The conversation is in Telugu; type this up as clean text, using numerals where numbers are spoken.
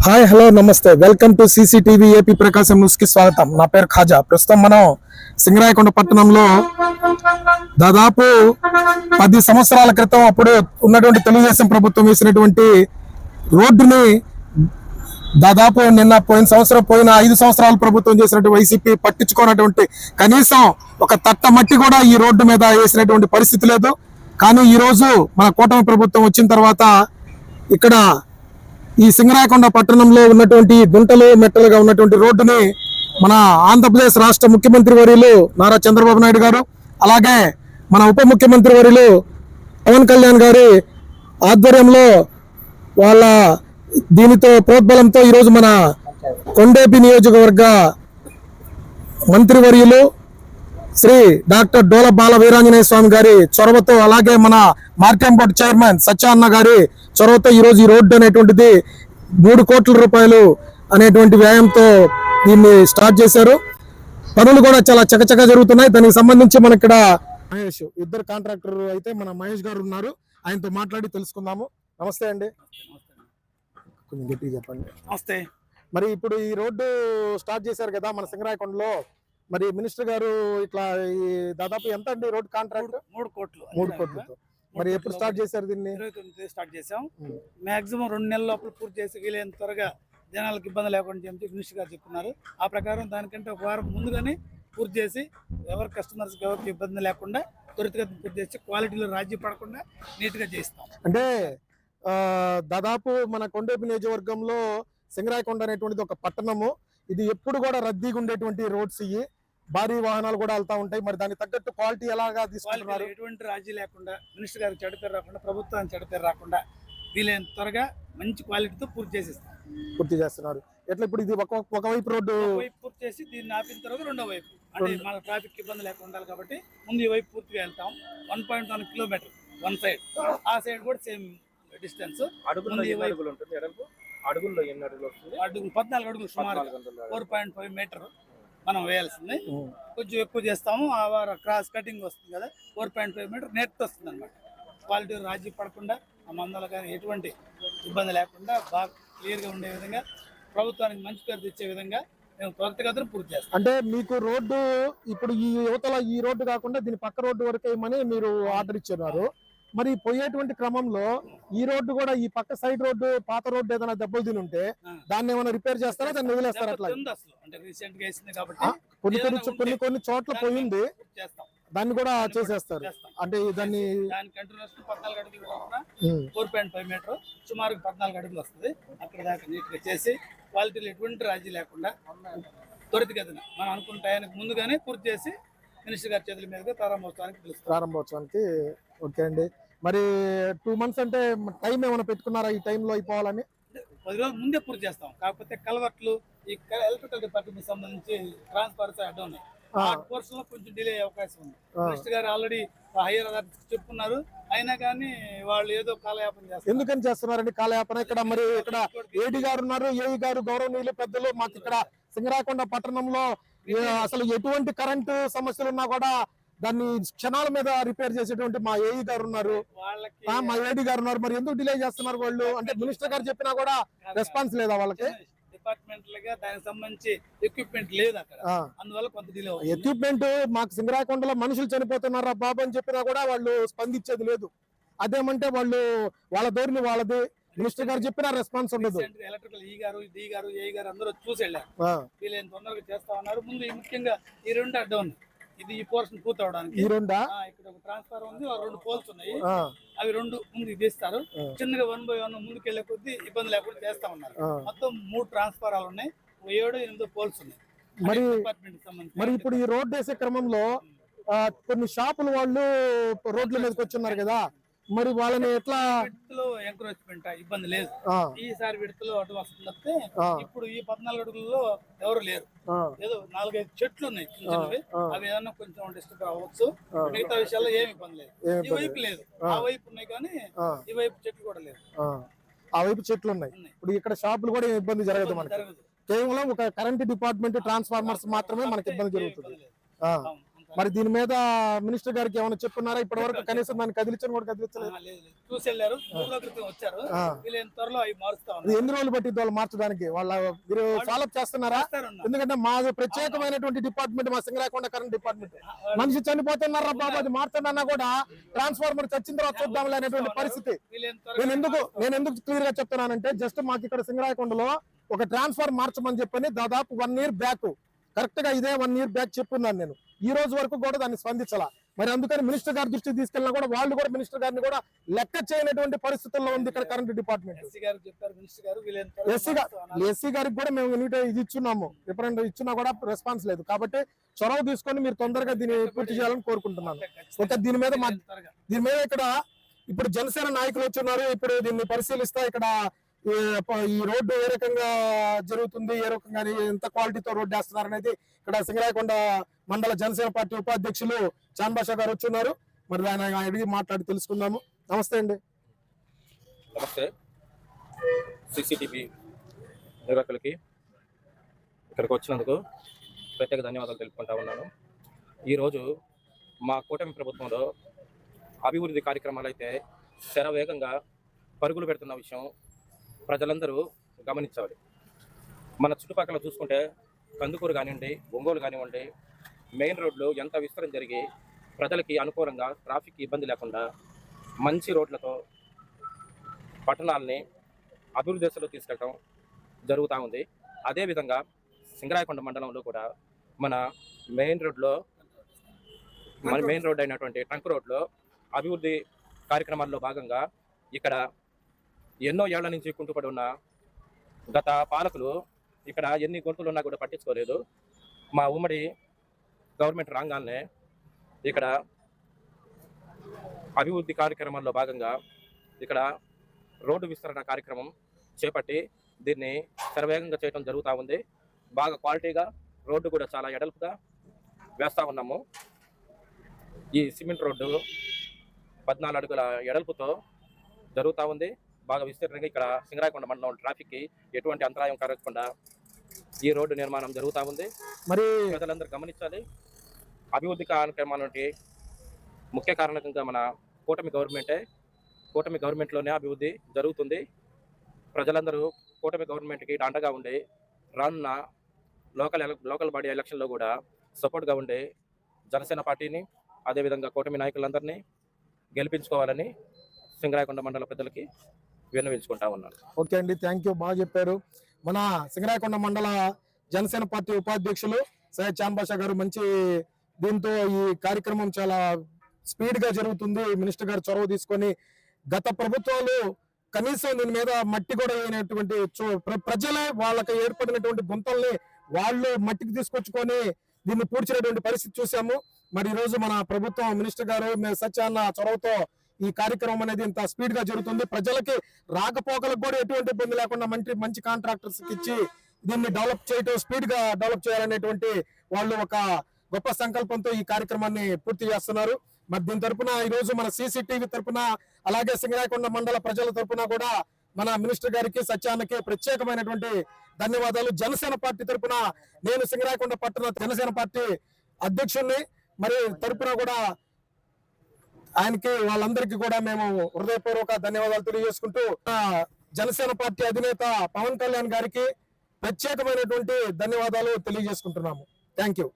హాయ్ హలో నమస్తే welcome to CCTV AP Prakasam news కి స్వాగతం. నా పేరు ఖాజా. ప్రస్తుతం మనం సింగరాయకొండ పట్టణంలో దాదాపు 10 సంవత్సరాల క్రితం అప్పుడు ఉన్నటువంటి తెలుగుదేశం ప్రభుత్వం వేసినటువంటి రోడ్డుని దాదాపు నిన్న పోయిన సంవత్సరం పోయిన 5 సంవత్సరాల ప్రభుత్వం చేసినటువంటి వైసీపీ పట్టించుకున్నటువంటి కనీసం ఒక తట్ట మట్టి కూడా ఈ రోడ్డు మీద వేసినటువంటి పరిస్థితి లేదు. కానీ ఈ రోజు మన కూటమి ప్రభుత్వం వచ్చిన తర్వాత ఇక్కడ ఈ సింగరాయకొండ పట్టణంలో ఉన్నటువంటి గుంటలు మెట్టలుగా ఉన్నటువంటి రోడ్డుని మన ఆంధ్రప్రదేశ్ రాష్ట్ర ముఖ్యమంత్రి వర్యులు నారా చంద్రబాబు నాయుడు గారు, అలాగే మన ఉప ముఖ్యమంత్రి వర్యులు పవన్ కళ్యాణ్ గారి ఆధ్వర్యంలో వాళ్ళ దీనితో ప్రోద్బలంతో ఈరోజు మన కొండేపి నియోజకవర్గ మంత్రివర్యులు శ్రీ డాక్టర్ డోల బాల వీరాంజనేయ స్వామి గారి చొరవతో, అలాగే మన మార్కెట్ బోర్డు చైర్మన్ సత్యాన్న గారి చొరవతో ఈరోజు ఈ రోడ్డు అనేటువంటిది 3 కోట్ల రూపాయలు అనేటువంటి వ్యయంతో దీన్ని స్టార్ట్ చేశారు. పనులు కూడా చాలా చకచకా జరుగుతున్నాయి. దానికి సంబంధించి మన ఇక్కడ మహేష్ ఇద్దరు కాంట్రాక్టర్ అయితే మన మహేష్ గారు ఉన్నారు. ఆయనతో మాట్లాడి తెలుసుకుందాము. నమస్తే అండి. కొంచెం గట్టిగా చెప్పండి. నమస్తే. మరి ఇప్పుడు ఈ రోడ్డు స్టార్ట్ చేశారు కదా మన సింగరాయకొండలో, మరి మినిస్టర్ గారు ఇట్లా ఈ దాదాపు ఎంత అండి రోడ్ కాంట్రాక్ట్? 3 కోట్లు. 3 కోట్లతో. మరి ఎప్పుడు స్టార్ట్ చేశారు దీన్ని? 29 స్టార్ట్ చేసాం. మాక్సిమం 2 నెలల లోపల పూర్తి చేసి వీలైన త్వరగా జనాలకు ఇబ్బంది లేకుండా చెప్పి మినిస్టర్ గారు చెప్తున్నారు. ఆ ప్రకారం దానికంటే ఒక వారం ముందుగానే పూర్తి చేసి ఎవరి కస్టమర్స్కి ఎవరికి ఇబ్బంది లేకుండా త్వరితగతిన పూర్తి చేసి క్వాలిటీలో రాజీ పడకుండా నీట్గా చేస్తాం. అంటే దాదాపు మన కొండేపి నియోజకవర్గంలో సింగరాయకొండ అనేటువంటిది ఒక పట్టణము. ఇది ఎప్పుడు కూడా రద్దీగా ఉండేటువంటి రోడ్స్, ఇవి భారీ వాహనాలు కూడా వెళ్తా ఉంటాయి. మరి దానికి తగ్గట్టు క్వాలిటీ ఎలాగా తీసుకుంటున్నారు? ఎటువంటి రాజీ లేకుండా, మినిస్టర్ గారికి చెడ్డ పేరు రాకుండా, ప్రభుత్వానికి చెడ్డ పేరు రాకుండా వీలైన త్వరగా మంచి క్వాలిటీతో పూర్తి చేస్తున్నారు. ఎట్లా ఇప్పుడు ఇది ఒకవైపు రోడ్డు పూర్తి చేసి దీన్ని ఆపిన తర్వాత రెండో వైపు, అంటే మన ట్రాఫిక్ ఇబ్బంది లేకుండా ఉండాలి కాబట్టి ముందు ఈ వైపు పూర్తిగా వెళ్తాం. 1.1 కిలోమీటర్ వన్ సైడ్, ఆ సైడ్ కూడా సేమ్ డిస్టెన్స్. అడుగుల్లో ఎన్ని అడుగులు వస్తుంది? 14 అడుగులు, సుమారు 4.5 మీటర్ మనం వేయాల్సింది. కొంచెం ఎక్కువ చేస్తాము. క్రాస్ కటింగ్ వస్తుంది కదా, 4.5 మీటర్ నెట్ వస్తుంది అనమాట. క్వాలిటీ రాజీ పడకుండా, ఆ మందలు కానీ ఎటువంటి ఇబ్బంది లేకుండా బాగా క్లియర్గా ఉండే విధంగా, ప్రభుత్వానికి మంచి పేరు తెచ్చే విధంగా మేము త్వరితగతిన పూర్తి చేస్తాం. అంటే మీకు రోడ్డు ఇప్పుడు ఈ యువతల ఈ రోడ్డు కాకుండా దీని పక్క రోడ్డు వరకు వేయమని మీరు ఆర్డర్ ఇచ్చున్నారు. మరి పోయేటువంటి క్రమంలో ఈ రోడ్డు కూడా, ఈ పక్క సైడ్ రోడ్డు పాత రోడ్డు ఏదైనా దెబ్బలు తిని ఉంటే దాన్ని ఏమైనా రిపేర్ చేస్తారా, దాన్ని వదిలేస్తారా? అట్లా అంటే రీసెంట్ గా వేసింది కాబట్టి కొన్ని చోట్ల పోయింది, దాన్ని కూడా చేసేస్తారు. అంటే దాన్ని 14 అడుగులు 4.5 మీటర్, సుమారు 14 అడుగులు వస్తుంది. అక్కడ దాకా నీట్ గా చేసి క్వాలిటీలో ఎటువంటి రాజీ లేకుండా త్వరితగతిన మనం అనుకున్న టైంకి ముందుగానే పూర్తి చేసి మినిస్టర్ గారి చేతుల మీదుగా ప్రారంభోత్సవానికి. ఓకే అండి. మరి 2 months అంటే టైం ఏమైనా పెట్టుకున్నారా ఈ టైంలో అయిపోవాలని? 10 రోజుల ముందే పూర్తి చేస్తాం. కాకపోతే కలవర్ట్లు, ఈ ఎలక్ట్రికల్ డిపార్ట్మెంట్ సంబంధించి ట్రాన్స్ఫార్మర్స్ అడ్డం ఉన్నాయి. ఆ కోర్సులో కొంచెం డిలే అయ్యే అవకాశం ఉంది. మినిస్టర్ గారు ఆల్రెడీ హైయర్ అథారిటీస్ చెప్పుకున్నారు. అయినా కానీ వాళ్ళు ఏదో కాలయాపన చేస్తారు. ఎందుకని చేస్తున్నారండి కాలయాపన? ఇక్కడ మరి ఇక్కడ ఏడీ గారు ఉన్నారు, ఏఈ గారు గౌరవనీయులు పెద్దలు. మాకు ఇక్కడ సింగరాయకొండ పట్టణంలో అసలు ఎటువంటి కరెంటు సమస్యలు ఉన్నా కూడా దాన్ని క్షణాల మీద రిపేర్ చేసేటువంటి మా ఏఈ గారు ఉన్నారు, మా ఏడీ గారు ఉన్నారు. మరి ఎందుకు డిలే చేస్తున్నారు వాళ్ళు? అంటే మినిస్టర్ గారు చెప్పినా కూడా రెస్పాన్స్ లేదా వాళ్ళకి? డిపార్ట్మెంట్ దానికి సంబంధించి ఎక్విప్మెంట్ లేదు అక్కడ, అందువల్ల కొంత డిలే. ఎక్విప్మెంట్ మాకు సింగరాయకొండలో మనుషులు చనిపోతున్నారా బాబు అని చెప్పినా కూడా వాళ్ళు స్పందించేది లేదు. అదేమంటే వాళ్ళు వాళ్ళ ధోరణి వాళ్ళది. మినిస్టర్ గారు చెప్పినా రెస్పాన్స్ ఉండదు. ఎలక్ట్రికల్ ఈ గారు, డి గారు, ఏ గారు అందరూ చూసి వెళ్ళారు. వీళ్ళని తొందరగా చేస్తా ఉన్నారు. ముందు ముఖ్యంగా ఈ 2 అడ్డం ఉంది. ఇది ఈ పోర్షన్ పూర్తి అవడానికి ఈ 2 ఇక్కడ ఒక ట్రాన్స్ఫార్మర్ ఉంది, 2 పోల్స్ ఉన్నాయి. అవి 2 ముందుకు తీస్తారు. చిన్నగా 1 by 1 ముందుకు వెళ్లే కొద్దీ ఇబ్బంది లేకుండా చేస్తా ఉన్నారు. మొత్తం 3 ట్రాన్స్ఫార్మర్లు ఉన్నాయి, 7-8 పోల్స్ ఉన్నాయి. మరి ఇప్పుడు ఈ రోడ్డు వేసే క్రమంలో కొన్ని షాపులు వాళ్ళు రోడ్ల మీదకి వచ్చున్నారు కదా, మరి వాళ్ళని ఎట్లా? విడతలో ఎంకరేజ్మెంట్ ఇబ్బంది లేదు. ఈసారి విడతలో అటు వస్తుంది తప్పితే ఇప్పుడు ఈ 14 అడుగుల్లో ఎవరు లేరు. ఏదో 4-5 చెట్లు ఉన్నాయి చిన్నవి, అవి ఏదన్నా కొంచెం డిస్టర్బ్ అవ్వచ్చు. మిగతా విషయాల్లో ఏమి ఇబ్బంది లేదు. ఈ వైపు లేదు, ఆ వైపు ఉన్నాయి కానీ ఈ వైపు చెట్లు కూడా లేదు. ఆ వైపు చెట్లు ఉన్నాయి. ఇప్పుడు ఇక్కడ షాపులు కూడా ఇబ్బంది జరగదు మనకి. కేవలం ఒక కరెంట్ డిపార్ట్మెంట్ ట్రాన్స్ఫార్మర్స్ మాత్రమే మనకి ఇబ్బంది జరుగుతుంది. మరి దీని మీద మినిస్టర్ గారికి ఏమైనా చెప్పున్నారా? ఇప్పటి వరకు కనీసం దాన్ని కదిలించని కూడా కదిలించలేదు. చూసి వెళ్ళారు, 3 రోజుల క్రితం వచ్చారు. వీళ్ళని త్వరలో అవి మారుస్తా ఇది ఎన్ని రోజులు పట్టింది వాళ్ళు మార్చడానికి? మీరు ఫాలోఅప్ చేస్తున్నారా? ఎందుకంటే మా ప్రత్యేకమైనటువంటి డిపార్ట్మెంట్ మా సింగరాయకొండ కరెంట్ డిపార్ట్మెంట్. మనిషి చనిపోతున్నారా బాబు, అది మార్చడన్నా కూడా ట్రాన్స్ఫార్మర్ చచ్చిన తర్వాత చూద్దాంలే అనేటువంటి పరిస్థితి. నేను ఎందుకు క్లియర్ గా చెప్తున్నానంటే, జస్ట్ మాకు ఇక్కడ సింగరాయకొండలో ఒక ట్రాన్స్ఫార్మర్ మార్చమని చెప్పని దాదాపు 1 year బ్యాక్, కరెక్ట్ గా ఇదే 1 year బ్యాక్ చెప్పున్నాను నేను. ఈ రోజు వరకు కూడా దాన్ని స్పందించాల. మరి అందుకని మినిస్టర్ గారి దృష్టికి తీసుకెళ్ళినా కూడా వాళ్ళు కూడా మినిస్టర్ గారిని కూడా లెక్క చేయనటువంటి పరిస్థితుల్లో ఉంది ఇక్కడ కరెంట్ డిపార్ట్మెంట్. ఎస్సీ గారికి కూడా మేము ఇది ఇచ్చున్నాము, రిప్రజెంట్ ఇచ్చినా కూడా రెస్పాన్స్ లేదు. కాబట్టి చొరవ తీసుకొని మీరు తొందరగా దీన్ని పూర్తి చేయాలని కోరుకుంటున్నాను. ఓకే, దీని మీద ఇక్కడ ఇప్పుడు జనసేన నాయకులు వచ్చున్నారు. ఇప్పుడు దీన్ని పరిశీలిస్తా ఇక్కడ ఈ రోడ్డు ఏ రకంగా జరుగుతుంది, ఏ రకంగా ఎంత క్వాలిటీతో రోడ్డు వేస్తున్నారు అనేది ఇక్కడ సింగరాయకొండ మండల జనసేన పార్టీ ఉపాధ్యక్షులు చాన్ బాషా గారు వచ్చున్నారు. మరి ఆయన అడిగి మాట్లాడి తెలుసుకుందాము. నమస్తే అండి. నమస్తే. సిసిటీవీ నిర్వాహకులకి ఇక్కడికి వచ్చినందుకు ప్రత్యేక ధన్యవాదాలు తెలుపుకుంటా ఉన్నాను. ఈరోజు మా కూటమి ప్రభుత్వంలో అభివృద్ధి కార్యక్రమాలు అయితే శరవేగంగా పరుగులు పెడుతున్న విషయం ప్రజలందరూ గమనించాలి. మన చుట్టుపక్కల చూసుకుంటే కందుకూరు కానివ్వండి, ఒంగోలు కానివ్వండి, మెయిన్ రోడ్లు ఎంత విస్తరణ జరిగి ప్రజలకి అనుకూలంగా ట్రాఫిక్ ఇబ్బంది లేకుండా మంచి రోడ్లతో పట్టణాలని అభివృద్ధి దశలో తీసుకెళ్ళడం జరుగుతూ ఉంది. అదేవిధంగా సింగరాయకొండ మండలంలో కూడా మన మెయిన్ రోడ్ అయినటువంటి ట్రంక్ రోడ్లో అభివృద్ధి కార్యక్రమాల్లో భాగంగా ఇక్కడ ఎన్నో ఏళ్ల నుంచి కుంటుపడి ఉన్న గత పాలకులు ఇక్కడ ఎన్ని గొంతులు ఉన్నా కూడా పట్టించుకోలేదు. మా ఉమ్మడి గవర్నమెంట్ రాగానే ఇక్కడ అభివృద్ధి కార్యక్రమాల్లో భాగంగా ఇక్కడ రోడ్డు విస్తరణ కార్యక్రమం చేపట్టి దీన్ని శరవేగంగా చేయడం జరుగుతూ ఉంది. బాగా క్వాలిటీగా రోడ్డు కూడా చాలా ఎడల్పుగా వేస్తూ ఉన్నాము. ఈ సిమెంట్ రోడ్డు 14 అడుగుల ఎడల్పుతో జరుగుతూ ఉంది. బాగా విస్తీర్ణంగా ఇక్కడ సింగరాయకొండ మండలం ట్రాఫిక్కి ఎటువంటి అంతరాయం కలగకుండా ఈ రోడ్డు నిర్మాణం జరుగుతూ ఉంది. మరి ప్రజలందరూ గమనించాలి. అభివృద్ధి కార్యక్రమాలకి ముఖ్య కారణంగా మన కూటమి గవర్నమెంట్లోనే అభివృద్ధి జరుగుతుంది. ప్రజలందరూ కూటమి గవర్నమెంట్కి అండగా ఉండి రానున్న లోకల్ బాడీ ఎలక్షన్లో కూడా సపోర్ట్గా ఉండి జనసేన పార్టీని అదేవిధంగా కూటమి నాయకులందరినీ గెలిపించుకోవాలని సింగరాయకొండ మండల ప్రజలకి విన్నవించుకుంటా ఉన్నాను. ఓకే అండి, థ్యాంక్ యూ, బాగా చెప్పారు. మన సింగరాయకొండ మండల జనసేన పార్టీ ఉపాధ్యక్షులు సయ్యద్ చాన్ బాషా గారు మంచి దీంతో ఈ కార్యక్రమం చాలా స్పీడ్ గా జరుగుతుంది. మినిస్టర్ గారు చొరవ తీసుకొని గత ప్రభుత్వాలు కనీసం దీని మీద మట్టి కూడా అయినటువంటి ప్రజలే వాళ్ళకి ఏర్పడినటువంటి గుంతల్ని వాళ్ళు మట్టికి తీసుకొచ్చుకొని దీన్ని పూడ్చినటువంటి పరిస్థితి చూసాము. మరి ఈ రోజు మన ప్రభుత్వం మినిస్టర్ గారు సత్యాన్న చొరవతో ఈ కార్యక్రమం అనేది ఇంత స్పీడ్ గా జరుగుతుంది. ప్రజలకి రాకపోకలకు కూడా ఎటువంటి ఇబ్బంది లేకుండా మంచి కాంట్రాక్టర్స్ ఇచ్చి దీన్ని స్పీడ్ గా డెవలప్ చేయాలనేటువంటి వాళ్ళు ఒక గొప్ప సంకల్పంతో ఈ కార్యక్రమాన్ని పూర్తి చేస్తున్నారు. మరి దీని తరపున ఈ రోజు మన సిసిటీవీ తరపున అలాగే సింగరాయకొండ మండల ప్రజల తరపున కూడా మన మినిస్టర్ గారికి సత్యాన్నకి ప్రత్యేకమైనటువంటి ధన్యవాదాలు. జనసేన పార్టీ తరపున నేను సింగరాయకొండ పట్టణ జనసేన పార్టీ అధ్యక్షుడిని మరి తరపున కూడా ఆయనకి వాళ్ళందరికీ కూడా మేము హృదయపూర్వక ధన్యవాదాలు తెలియజేసుకుంటూ జనసేన పార్టీ అధినేత పవన్ కళ్యాణ్ గారికి ప్రత్యేకమైనటువంటి ధన్యవాదాలు తెలియజేసుకుంటున్నాము. Thank you.